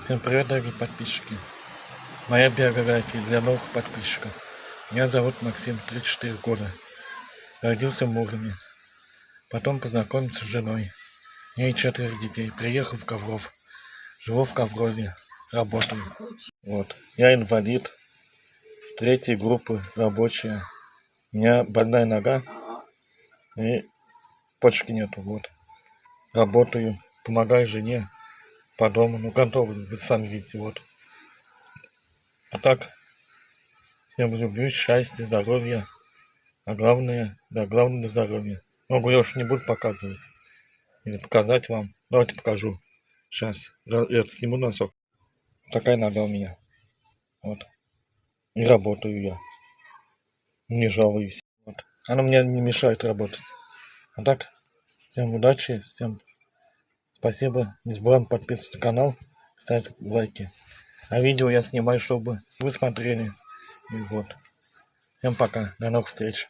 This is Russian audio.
Всем привет, дорогие подписчики. Моя биография для новых подписчиков. Меня зовут Максим, 34 года. Родился в Муроме. Потом познакомился с женой. У нее 4 детей. Приехал в Ковров. Живу в Коврове. Работаю. Вот. Я инвалид. 3 группы, рабочая. У меня больная нога. И почки нету. Вот. Работаю. Помогаю жене по дому. Ну, контору, вы сами видите. Вот. А так, всем люблю, счастья, здоровья. А главное, да, главное для здоровья. Ногу я уж не буду показывать. Или показать вам. Давайте покажу. Сейчас. Я сниму носок. Такая нога у меня. Вот. И работаю я. Не жалуюсь. Вот. Она мне не мешает работать. А так, всем удачи, всем спасибо. Не забываем подписываться на канал, ставить лайки. А видео я снимаю, чтобы вы смотрели. И вот. Всем пока. До новых встреч.